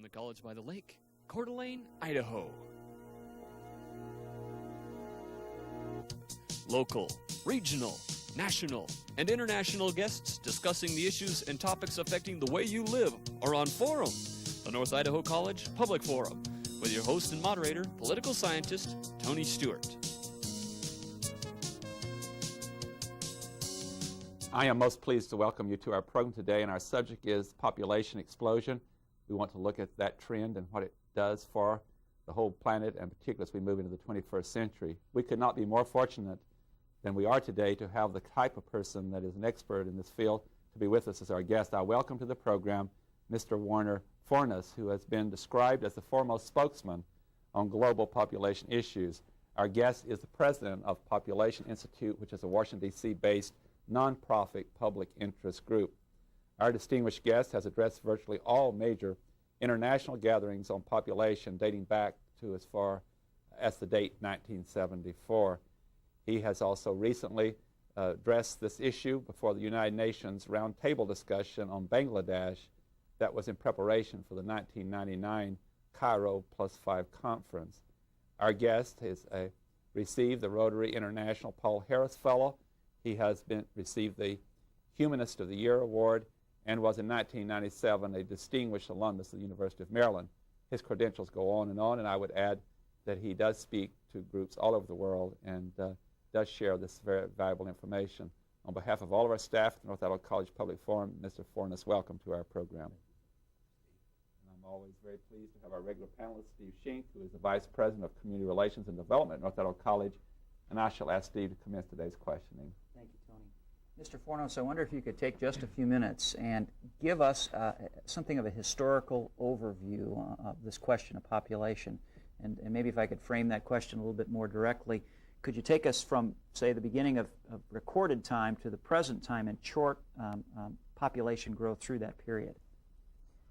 the College by the Lake, Coeur d'Alene, Idaho. Local, regional, national, and international guests discussing the issues and topics affecting the way you live are on Forum, the North Idaho College Public Forum, with your host and moderator, political scientist Tony Stewart. I am most pleased to welcome you to our program today, and our subject is population explosion. We want to look at that trend and what it does for the whole planet, and particularly as we move into the 21st century. We could not be more fortunate than we are today to have the type of person that is an expert in this field to be with us as our guest. I welcome to the program Mr. Warner Fornes, who has been described as the foremost spokesman on global population issues. Our guest is the president of Population Institute, which is a Washington, D.C. based nonprofit public interest group. Our distinguished guest has addressed virtually all major international gatherings on population dating back to as far as the date 1974. He has also recently addressed this issue before the United Nations roundtable discussion on Bangladesh that was in preparation for the 1999 Cairo +5 conference. Our guest has received the Rotary International Paul Harris Fellow. He has received the Humanist of the Year Award and was in 1997 a distinguished alumnus of the University of Maryland. His credentials go on, and I would add that he does speak to groups all over the world and does share this very valuable information. On behalf of all of our staff at the North Idaho College Public Forum, Mr. Fornes, welcome to our program. And I'm always very pleased to have our regular panelist, Steve Shink, who is the Vice President of Community Relations and Development at North Idaho College, and I shall ask Steve to commence today's questioning. Thank you, Tony. Mr. Fornes, I wonder if you could take just a few minutes and give us something of a historical overview of this question of population. And maybe if I could frame that question a little bit more directly, could you take us from, say, the beginning of recorded time to the present time and chart population growth through that period?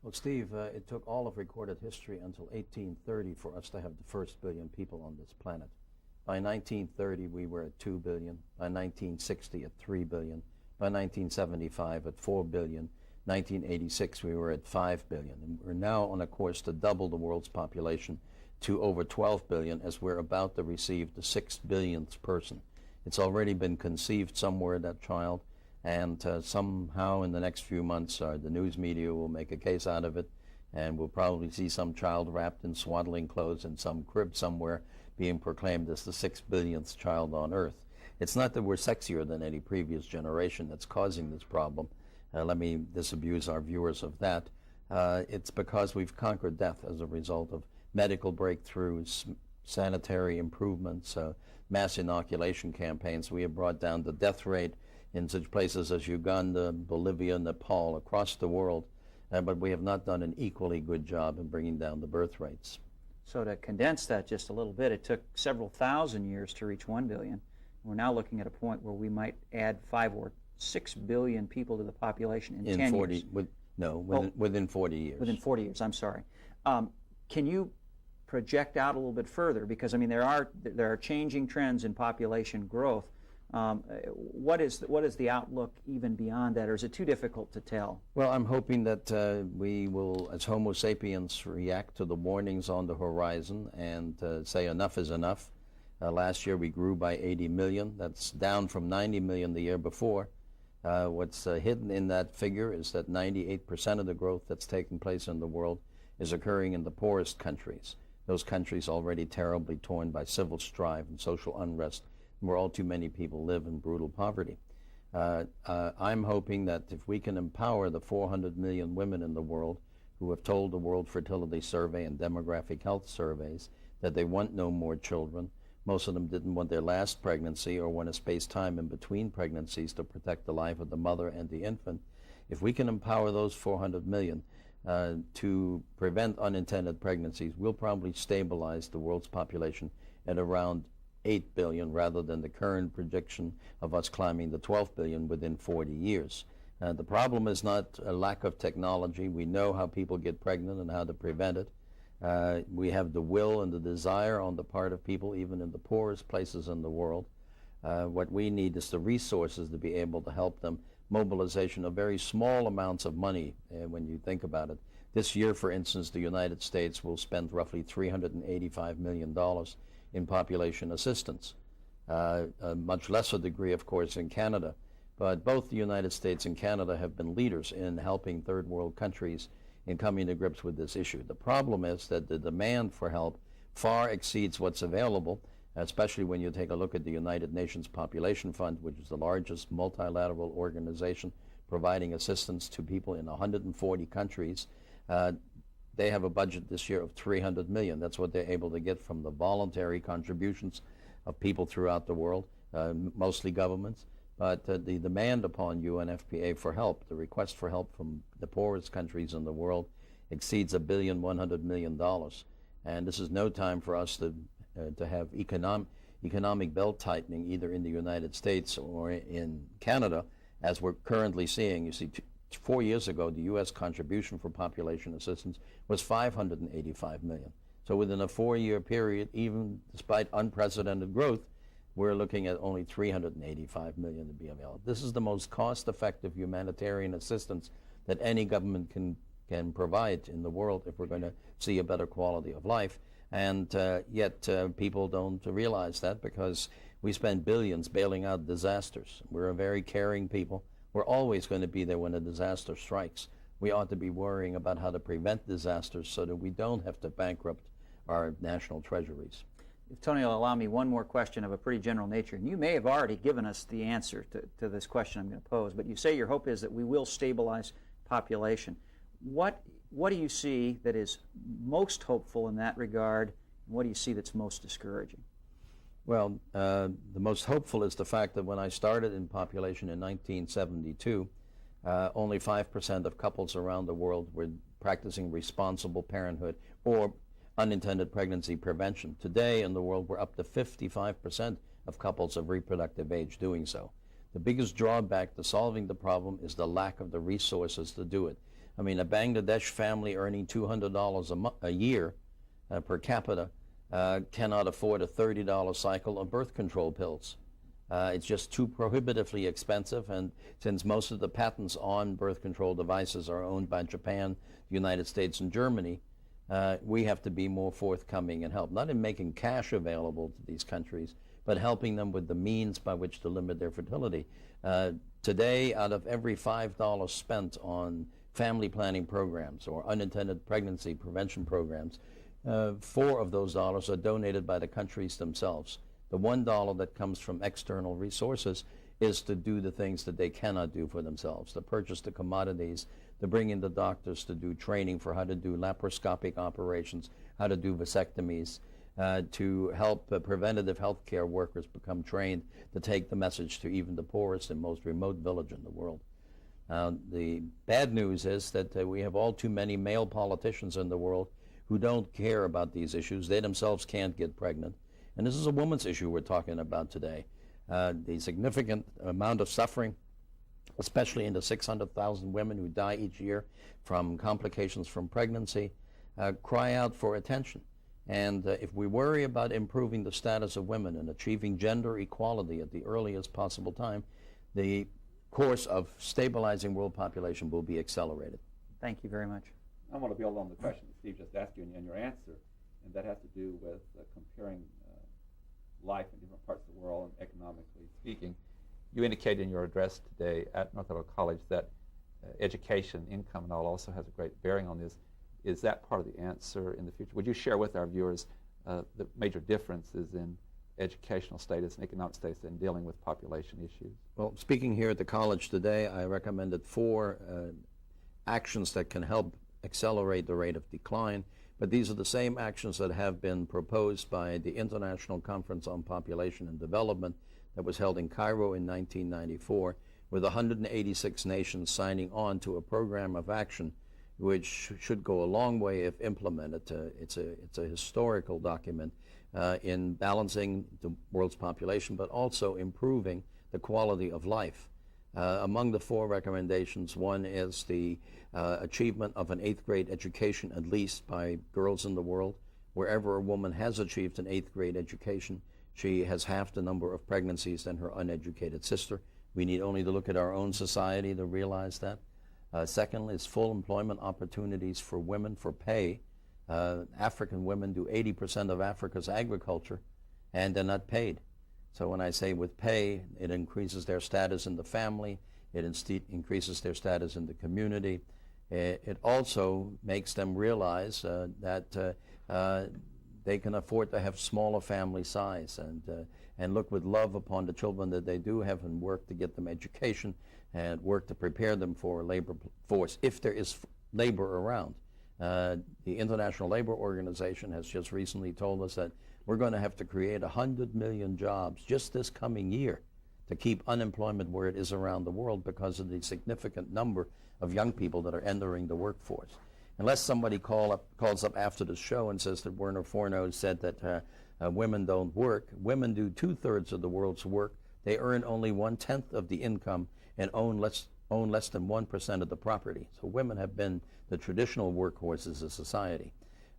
Well, Steve, it took all of recorded history until 1830 for us to have the first billion people on this planet. By 1930, we were at 2 billion. By 1960, at 3 billion. By 1975, at 4 billion. 1986, we were at 5 billion. And we're now on a course to double the world's population to over 12 billion as we're about to receive the 6 billionth person. It's already been conceived somewhere, that child, and somehow in the next few months, the news media will make a case out of it, and we'll probably see some child wrapped in swaddling clothes in some crib somewhere being proclaimed as the 6 billionth child on Earth. It's not that we're sexier than any previous generation that's causing this problem. Let me disabuse our viewers of that. It's because we've conquered death as a result of medical breakthroughs, sanitary improvements, mass inoculation campaigns. We have brought down the death rate in such places as Uganda, Bolivia, Nepal, across the world, but we have not done an equally good job in bringing down the birth rates. So to condense that just a little bit, it took several thousand years to reach 1 billion. We're now looking at a point where we might add 5 or 6 billion people to the population in 10 years. Within 40 years. Within 40 years, I'm sorry. Can you project out a little bit further? Because, I mean, there are changing trends in population growth. What is the outlook even beyond that, or is it too difficult to tell? Well, I'm hoping that we will, as Homo sapiens, react to the warnings on the horizon and say enough is enough. Last year we grew by 80 million. That's down from 90 million the year before. What's hidden in that figure is that 98% of the growth that's taking place in the world is occurring in the poorest countries. Those countries already terribly torn by civil strife and social unrest, where all too many people live in brutal poverty. I'm hoping that if we can empower the 400 million women in the world who have told the World Fertility Survey and demographic health surveys that they want no more children. Most of them didn't want their last pregnancy or want to space time in between pregnancies to protect the life of the mother and the infant. If we can empower those 400 million to prevent unintended pregnancies, we'll probably stabilize the world's population at around 8 billion rather than the current prediction of us climbing the 12 billion within 40 years. The problem is not a lack of technology. We know how people get pregnant and how to prevent it. We have the will and the desire on the part of people, even in the poorest places in the world. What we need is the resources to be able to help them. Mobilization of very small amounts of money, when you think about it, This year, for instance, the United States will spend roughly $385 million in population assistance. A much lesser degree, of course, in Canada. But both the United States and Canada have been leaders in helping third world countries in coming to grips with this issue. The problem is that the demand for help far exceeds what's available, especially when you take a look at the United Nations Population Fund, which is the largest multilateral organization providing assistance to people in 140 countries. They have a budget this year of $300 million. That's what they're able to get from the voluntary contributions of people throughout the world, mostly governments. But the demand upon UNFPA for help, the request for help from the poorest countries in the world, exceeds $1.1 billion. And this is no time for us to have economic belt tightening either in the United States or in Canada, as we're currently seeing. You see, 4 years ago, the U.S. contribution for population assistance was $585 million. So within a 4-year period, even despite unprecedented growth, we're looking at only $385 million to be available. This is the most cost-effective humanitarian assistance that any government can provide in the world if we're going to see a better quality of life. And yet people don't realize that, because we spend billions bailing out disasters. We're a very caring people. We're always going to be there when a disaster strikes. We ought to be worrying about how to prevent disasters so that we don't have to bankrupt our national treasuries. If Tony will allow me one more question of a pretty general nature, and you may have already given us the answer to this question I'm going to pose, but you say your hope is that we will stabilize population. What do you see that is most hopeful in that regard, and what do you see that's most discouraging? Well, the most hopeful is the fact that when I started in population in 1972, only 5% of couples around the world were practicing responsible parenthood or unintended pregnancy prevention. Today in the world, we're up to 55% of couples of reproductive age doing so. The biggest drawback to solving the problem is the lack of the resources to do it. I mean, a Bangladesh family earning $200 a year per capita cannot afford a $30 cycle of birth control pills. It's just too prohibitively expensive, and since most of the patents on birth control devices are owned by Japan, the United States, and Germany, we have to be more forthcoming and help, not in making cash available to these countries, but helping them with the means by which to limit their fertility. Today, out of every $5 spent on family planning programs or unintended pregnancy prevention programs, 4 of those dollars are donated by the countries themselves. The $1 that comes from external resources is to do the things that they cannot do for themselves, to purchase the commodities, to bring in the doctors to do training for how to do laparoscopic operations, how to do vasectomies, to help preventative health care workers become trained to take the message to even the poorest and most remote village in the world. The bad news is that we have all too many male politicians in the world who don't care about these issues. They themselves can't get pregnant. And this is a woman's issue we're talking about today. The significant amount of suffering, especially in the 600,000 women who die each year from complications from pregnancy, cry out for attention. And if we worry about improving the status of women and achieving gender equality at the earliest possible time, the course of stabilizing world population will be accelerated. Thank you very much. I want to build on the question that Steve just asked you and your answer, and that has to do with comparing life in different parts of the world and economically speaking. You indicated in your address today at North Idaho College that education, income, and all also has a great bearing on this. Is that part of the answer in the future? Would you share with our viewers the major differences in educational status and economic status in dealing with population issues? Well, speaking here at the college today, I recommended 4 actions that can help accelerate the rate of decline, but these are the same actions that have been proposed by the International Conference on Population and Development that was held in Cairo in 1994, with 186 nations signing on to a program of action which should go a long way if implemented. It's a historical document in balancing the world's population, but also improving the quality of life. Among the 4 recommendations, one is the achievement of an 8th grade education, at least by girls in the world. Wherever a woman has achieved an 8th grade education, she has half the number of pregnancies than her uneducated sister. We need only to look at our own society to realize that. Second is full employment opportunities for women for pay. African women do 80% of Africa's agriculture, and they're not paid. So when I say with pay, it increases their status in the family, it increases their status in the community. It also makes them realize that they can afford to have smaller family size and look with love upon the children that they do have and work to get them education and work to prepare them for a labor force if there is labor around. The International Labor Organization has just recently told us that we're going to have to create 100 million jobs just this coming year to keep unemployment where it is around the world because of the significant number of young people that are entering the workforce. Unless somebody calls up after the show and says that Werner Forno said that women don't work, women do 2/3 of the world's work. They earn only 1/10 of the income and own less than 1% of the property. So women have been the traditional workhorses of society.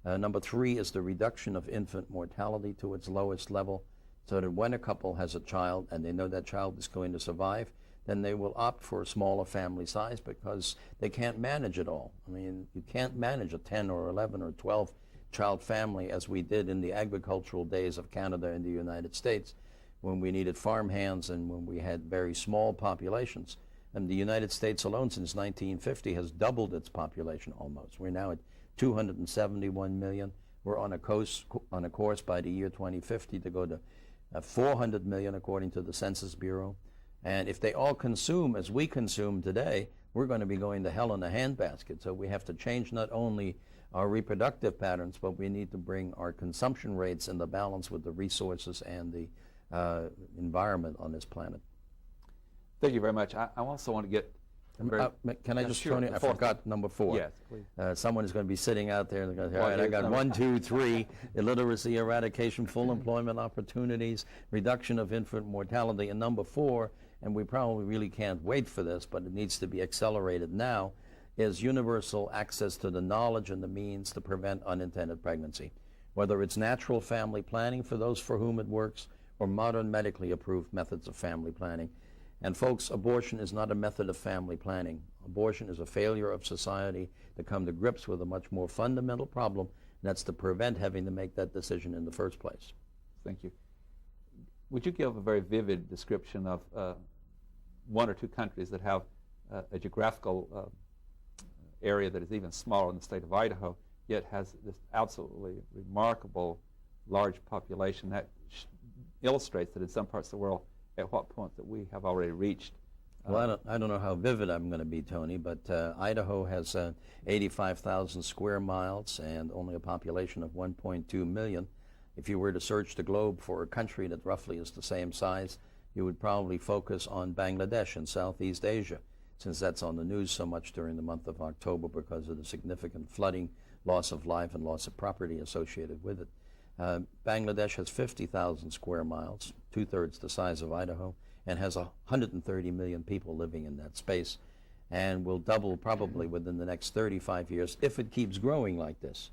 Number 3 is the reduction of infant mortality to its lowest level, so that when a couple has a child and they know that child is going to survive, then they will opt for a smaller family size because they can't manage it all. I mean, you can't manage a 10 or 11 or 12 child family as we did in the agricultural days of Canada and the United States, when we needed farm hands and when we had very small populations. And the United States alone since 1950 has doubled its population almost. We're now at 271 million. We're on a course by the year 2050 to go to 400 million according to the Census Bureau. And if they all consume as we consume today, we're going to be going to hell in a handbasket. So we have to change not only our reproductive patterns, but we need to bring our consumption rates into balance with the resources and the environment on this planet. Thank you very much. I also want to get... Can I just, Tony, I forgot number 4. Yes, please. Someone is going to be sitting out there and they're going to say, all right, I got 1, 2, 3, illiteracy eradication, full employment opportunities, reduction of infant mortality, and number 4, and we probably really can't wait for this, but it needs to be accelerated now, is universal access to the knowledge and the means to prevent unintended pregnancy, whether it's natural family planning for those for whom it works or modern medically approved methods of family planning. And folks, abortion is not a method of family planning. Abortion is a failure of society to come to grips with a much more fundamental problem, and that's to prevent having to make that decision in the first place. Thank you. Would you give a very vivid description of 1 or 2 countries that have a geographical area that is even smaller than the state of Idaho, yet has this absolutely remarkable large population that illustrates that in some parts of the world, at what point that we have already reached? Well, I don't know how vivid I'm going to be, Tony, but Idaho has 85,000 square miles and only a population of 1.2 million. If you were to search the globe for a country that roughly is the same size, you would probably focus on Bangladesh in Southeast Asia, since that's on the news so much during the month of October because of the significant flooding, loss of life, and loss of property associated with it. Bangladesh has 50,000 square miles, 2/3 the size of Idaho, and has 130 million people living in that space, and will double probably within the next 35 years if it keeps growing like this.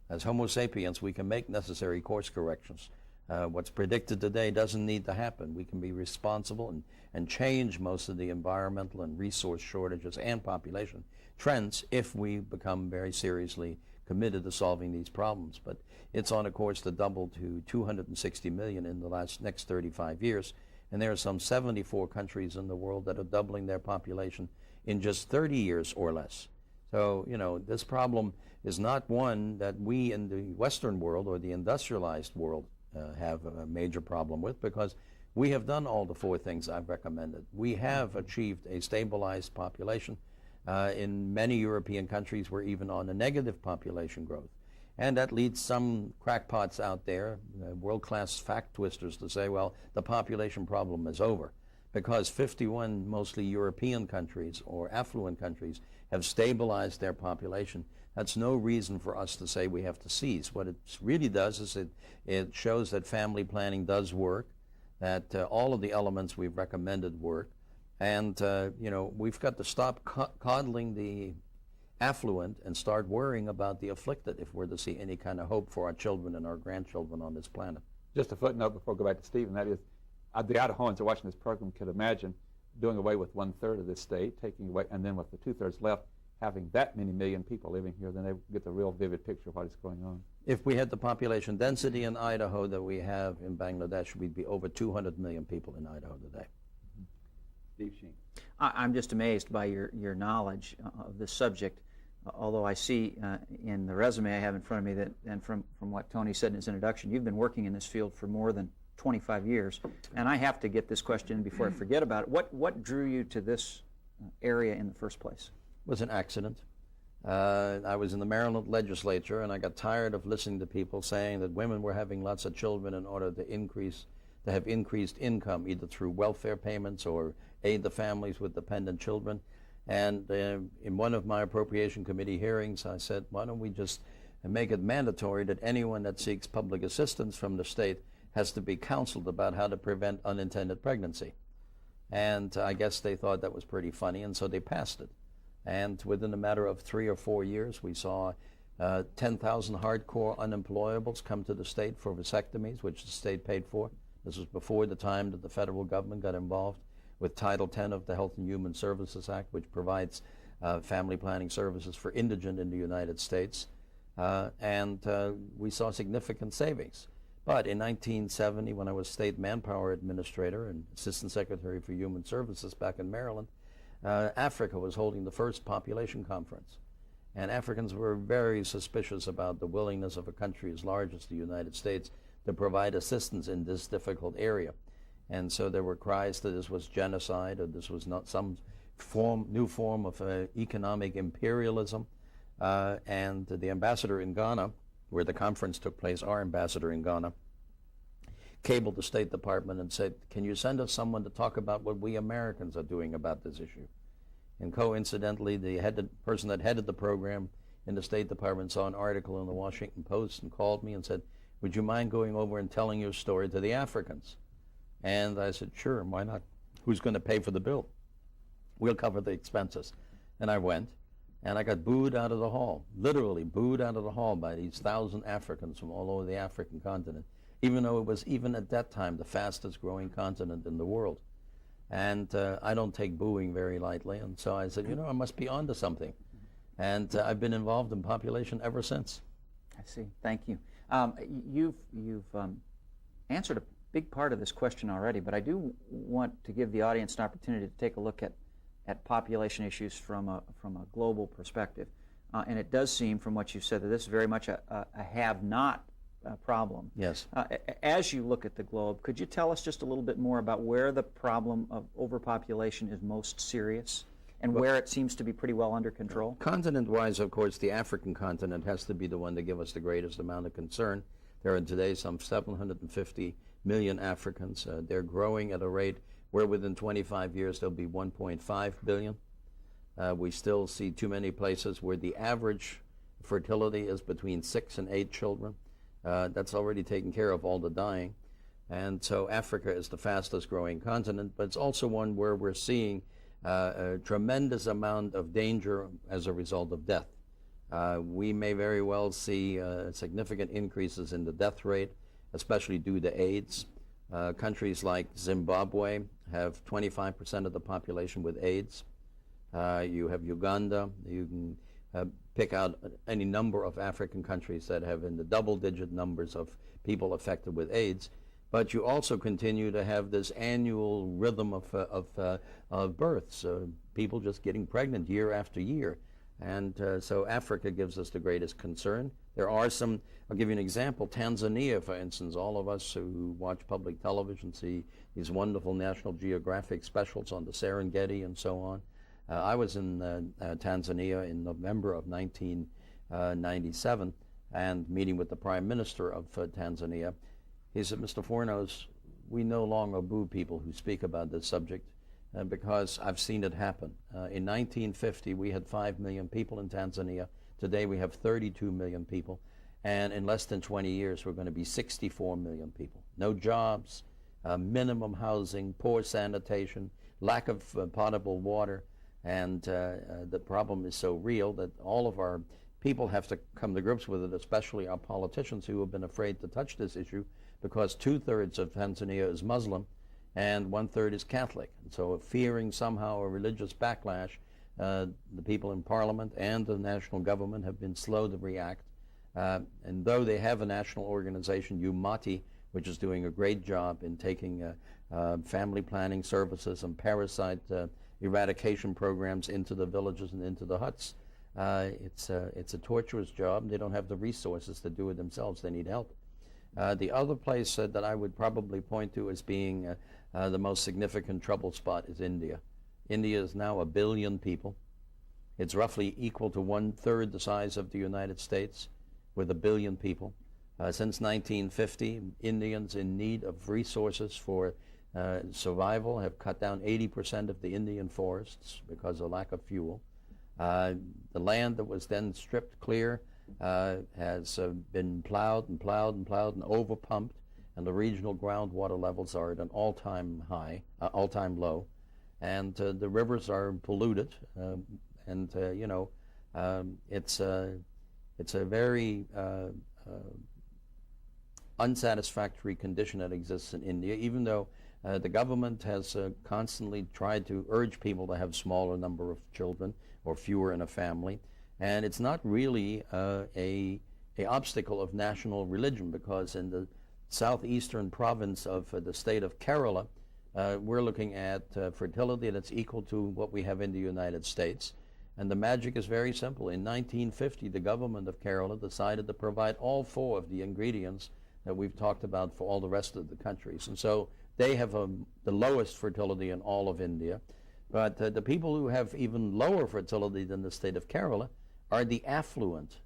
As Homo sapiens, we can make necessary course corrections. What's predicted today doesn't need to happen. We can be responsible and change most of the environmental and resource shortages and population trends if we become very seriously committed to solving these problems. But it's on a course to double to 260 million in the next 35 years. And there are some 74 countries in the world that are doubling their population in just 30 years or less. So, you know, this problem is not one that we in the Western world or the industrialized world have a major problem with, because we have done all the 4 things I've recommended. We have achieved a stabilized population. In many European countries, we're even on a negative population growth. And that leads some crackpots out there, world-class fact twisters, to say, well, the population problem is over, because 51 mostly European countries or affluent countries have stabilized their population. That's no reason for us to say we have to cease. What it really does is it shows that family planning does work, that all of the elements we've recommended work, and you know, we've got to stop coddling the affluent and start worrying about the afflicted if we're to see any kind of hope for our children and our grandchildren on this planet. Just a footnote before I go back to Steve, and that is the Idahoans are watching this program could imagine doing away with 1/3 of this state, taking away, and then with the 2/3 left, having that many million people living here, then they get the real vivid picture of what is going on. If we had the population density in Idaho that we have in Bangladesh, we'd be over 200 million people in Idaho today. Steve Sheen. I'm just amazed by your knowledge of this subject, although I see in the resume I have in front of me that, and from what Tony said in his introduction, you've been working in this field for more than 25 years. And I have to get this question before I forget about it. What drew you to this area in the first place? It was an accident. I was in the Maryland legislature, and I got tired of listening to people saying that women were having lots of children in order to have increased income, either through welfare payments or aid the families with dependent children. And in one of my appropriation committee hearings, I said, why don't we just make it mandatory that anyone that seeks public assistance from the state has to be counseled about how to prevent unintended pregnancy. And I guess they thought that was pretty funny, and so they passed it. And within a matter of 3 or 4 years, we saw 10,000 hardcore unemployables come to the state for vasectomies, which the state paid for. This was before the time that the federal government got involved with Title X of the Health and Human Services Act, which provides family planning services for indigent in the United States. And we saw significant savings. But in 1970, when I was State Manpower Administrator and Assistant Secretary for Human Services back in Maryland, Africa was holding the first population conference. And Africans were very suspicious about the willingness of a country as large as the United States to provide assistance in this difficult area. And so there were cries that this was genocide, or this was not some new form of economic imperialism. And the ambassador in Ghana, where the conference took place, our ambassador in Ghana, cabled the State Department and said, can you send us someone to talk about what we Americans are doing about this issue? And coincidentally, the person that headed the program in the State Department saw an article in the Washington Post and called me and said, would you mind going over and telling your story to the Africans? And I said, sure, why not? Who's going to pay for the bill? We'll cover the expenses. And I went, and I got booed out of the hall, literally booed out of the hall by these 1,000 Africans from all over the African continent, even though it was, even at that time, the fastest growing continent in the world. And I don't take booing very lightly, and so I said, I must be onto something. And I've been involved in population ever since. I see. Thank you. You've answered a big part of this question already, but I do want to give the audience an opportunity to take a look at population issues from a global perspective. And it does seem, from what you said, that this is very much a have-not problem. Yes. As you look at the globe, could you tell us just a little bit more about where the problem of overpopulation is most serious and where it seems to be pretty well under control? Continent-wise, of course, the African continent has to be the one to give us the greatest amount of concern. There are today some 750 million Africans. They're growing at a rate where within 25 years there'll be 1.5 billion. We still see too many places where the average fertility is between 6 and 8 children. That's already taken care of all the dying. And so Africa is the fastest growing continent, but it's also one where we're seeing a tremendous amount of danger as a result of death. We may very well see significant increases in the death rate, especially due to AIDS. Countries like Zimbabwe have 25% of the population with AIDS. You have Uganda. You can pick out any number of African countries that have in the double-digit numbers of people affected with AIDS. But you also continue to have this annual rhythm of births, people just getting pregnant year after year. And so Africa gives us the greatest concern. There are some, I'll give you an example, Tanzania, for instance. All of us who watch public television see these wonderful National Geographic specials on the Serengeti and so on. I was in Tanzania in November of 1997 and meeting with the Prime Minister of Tanzania. He said, Mr. Fornos, we no longer boo people who speak about this subject because I've seen it happen. In 1950, we had 5 million people in Tanzania. Today, we have 32 million people. And in less than 20 years, we're going to be 64 million people. No jobs, minimum housing, poor sanitation, lack of potable water. And the problem is so real that all of our people have to come to grips with it, especially our politicians who have been afraid to touch this issue because 2/3 of Tanzania is Muslim and 1/3 is Catholic. And so fearing somehow a religious backlash, the people in Parliament and the national government have been slow to react. And though they have a national organization, UMATI, which is doing a great job in taking family planning services and parasite eradication programs into the villages and into the huts, it's a torturous job. They don't have the resources to do it themselves. They need help. The other place that I would probably point to as being the most significant trouble spot is India. India is now 1 billion people. It's roughly equal to 1/3 the size of the United States, with 1 billion people. Since 1950, Indians in need of resources for survival have cut down 80% of the Indian forests because of lack of fuel. The land that was then stripped clear has been plowed and plowed and plowed and overpumped, and the regional groundwater levels are at an all-time high, all-time low, and the rivers are polluted, it's a very unsatisfactory condition that exists in India, even though the government has constantly tried to urge people to have smaller number of children or fewer in a family. And it's not really a obstacle of national religion, because in the southeastern province of the state of Kerala, we're looking at fertility that's equal to what we have in the United States. And the magic is very simple. In 1950, the government of Kerala decided to provide all 4 of the ingredients that we've talked about for all the rest of the countries. And so they have the lowest fertility in all of India. But the people who have even lower fertility than the state of Kerala are the affluent.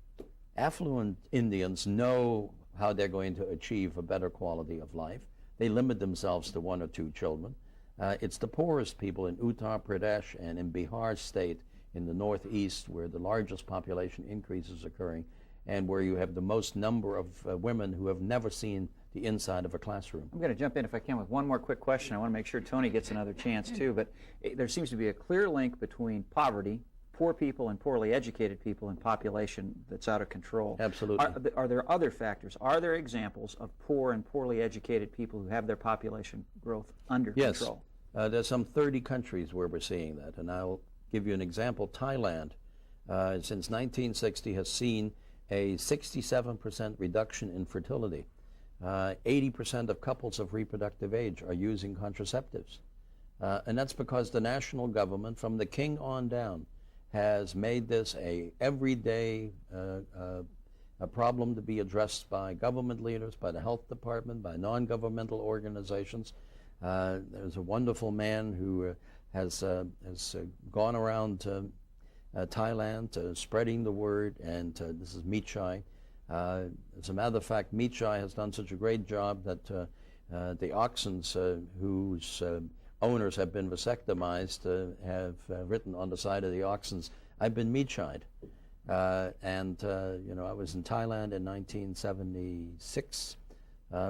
Affluent Indians know how they're going to achieve a better quality of life. They limit themselves to 1 or 2 children. It's the poorest people in Uttar Pradesh and in Bihar state in the northeast, where the largest population increase is occurring, and where you have the most number of women who have never seen the inside of a classroom. I'm going to jump in, if I can, with one more quick question. I want to make sure Tony gets another chance too, but there seems to be a clear link between poverty, poor people and poorly educated people, and population that's out of control. Absolutely. Are there other factors? Are there examples of poor and poorly educated people who have their population growth under control? Yes. There's some 30 countries where we're seeing that, and I'll give you an example. Thailand, since 1960, has seen a 67% reduction in fertility. 80% of couples of reproductive age are using contraceptives. And that's because the national government, from the king on down, has made this a everyday a problem to be addressed by government leaders, by the health department, by non-governmental organizations. There's a wonderful man who has gone around Thailand spreading the word, and this is Michai. As a matter of fact, Michai has done such a great job that the oxens whose owners have been vasectomized have written on the side of the oxens, "I've been Michai'd." I was in Thailand in 1976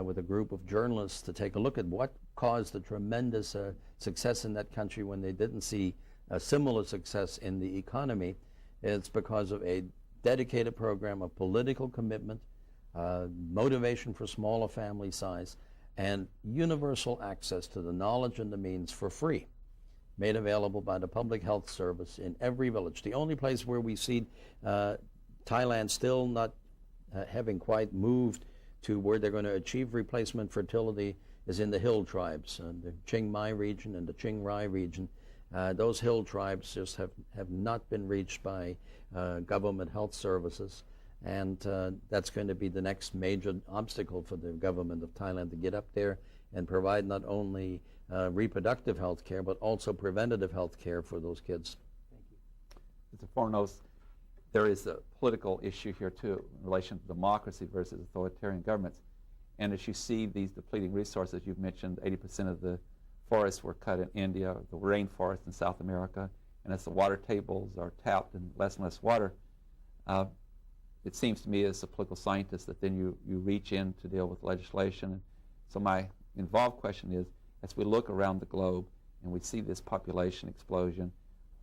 with a group of journalists to take a look at what caused the tremendous success in that country when they didn't see a similar success in the economy. It's because of a dedicated program of political commitment, motivation for smaller family size, and universal access to the knowledge and the means for free, made available by the Public Health Service in every village. The only place where we see Thailand still not having quite moved to where they're going to achieve replacement fertility is in the hill tribes, the Chiang Mai region and the Chiang Rai region. Those hill tribes just have not been reached by government health services, and that's going to be the next major obstacle for the government of Thailand to get up there and provide not only reproductive health care, but also preventative health care for those kids. Mr. Fornos, there is a political issue here too in relation to democracy versus authoritarian governments. And as you see these depleting resources, you've mentioned 80% of the forests were cut in India, the rainforest in South America, and as the water tables are tapped and less water, it seems to me as a political scientist that then you reach in to deal with legislation. So my involved question is, as we look around the globe and we see this population explosion,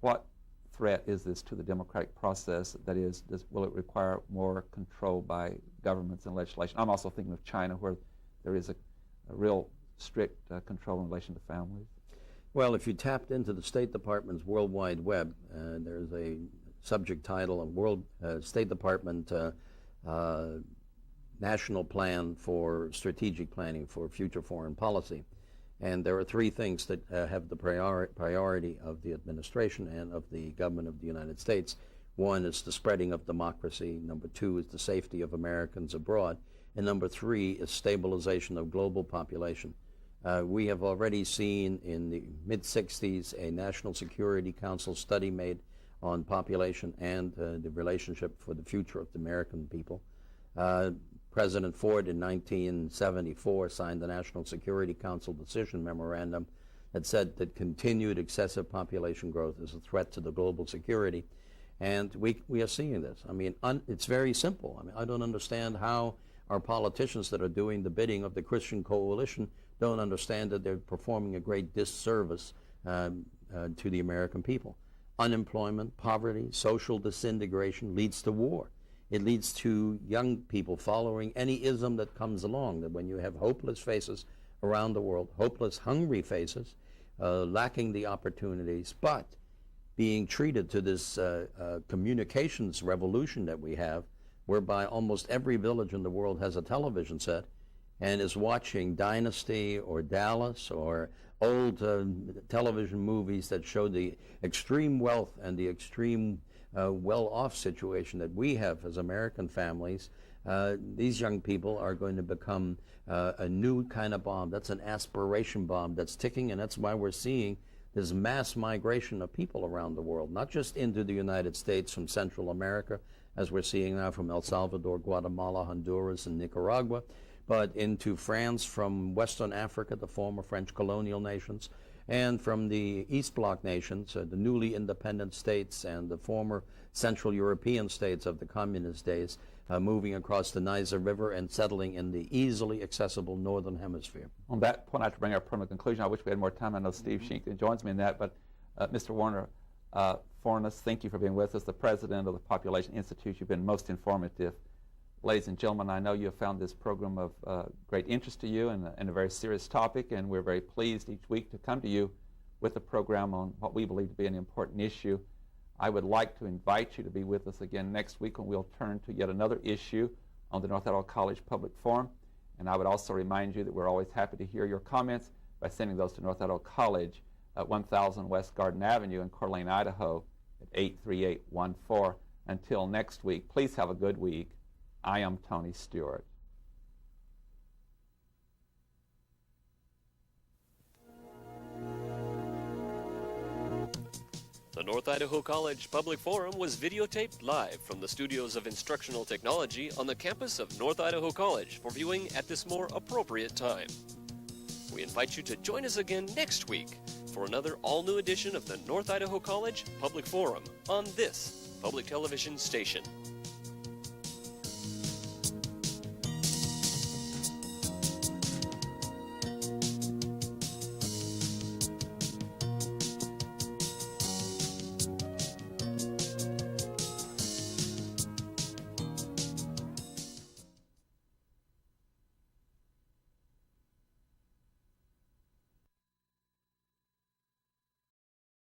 what threat is this to the democratic process? That is, will it require more control by governments and legislation? I'm also thinking of China, where there is a real strict control in relation to families? Well, if you tapped into the State Department's World Wide Web, there's a subject title of State Department National Plan for Strategic Planning for Future Foreign Policy. And there are three things that have the priority of the administration and of the government of the United States. One is the spreading of democracy. Number two is the safety of Americans abroad. And number three is stabilization of global population. We have already seen in the mid-60s a National Security Council study made on population and the relationship for the future of the American people. President Ford in 1974 signed the National Security Council decision memorandum that said that continued excessive population growth is a threat to the global security. And we are seeing this. I mean, it's very simple. I mean, I don't understand how our politicians that are doing the bidding of the Christian Coalition don't understand that they're performing a great disservice to the American people. Unemployment, poverty, social disintegration leads to war. It leads to young people following any ism that comes along, that when you have hopeless faces around the world, hopeless, hungry faces, lacking the opportunities, but being treated to this communications revolution that we have, whereby almost every village in the world has a television set and is watching Dynasty or Dallas or old television movies that show the extreme wealth and the extreme well-off situation that we have as American families. These young people are going to become a new kind of bomb. That's an aspiration bomb that's ticking, and that's why we're seeing this mass migration of people around the world, not just into the United States from Central America, as we're seeing now from El Salvador, Guatemala, Honduras, and Nicaragua, but into France from Western Africa, the former French colonial nations, and from the East Bloc nations, the newly independent states and the former Central European states of the communist days, moving across the Niger River and settling in the easily accessible northern hemisphere. On that point, I have to bring our permanent conclusion. I wish we had more time. I know Steve Shink joins me in that, but Mr. Warner, Fornes, thank you for being with us, the president of the Population Institute. You've been most informative. Ladies and gentlemen, I know you have found this program of great interest to you and a very serious topic, and we're very pleased each week to come to you with a program on what we believe to be an important issue. I would like to invite you to be with us again next week when we'll turn to yet another issue on the North Idaho College Public Forum. And I would also remind you that we're always happy to hear your comments by sending those to North Idaho College at 1000 West Garden Avenue in Coeur d'Alene, Idaho at 83814. Until next week, please have a good week. I am Tony Stewart. The North Idaho College Public Forum was videotaped live from the studios of Instructional Technology on the campus of North Idaho College for viewing at this more appropriate time. We invite you to join us again next week for another all-new edition of the North Idaho College Public Forum on this public television station.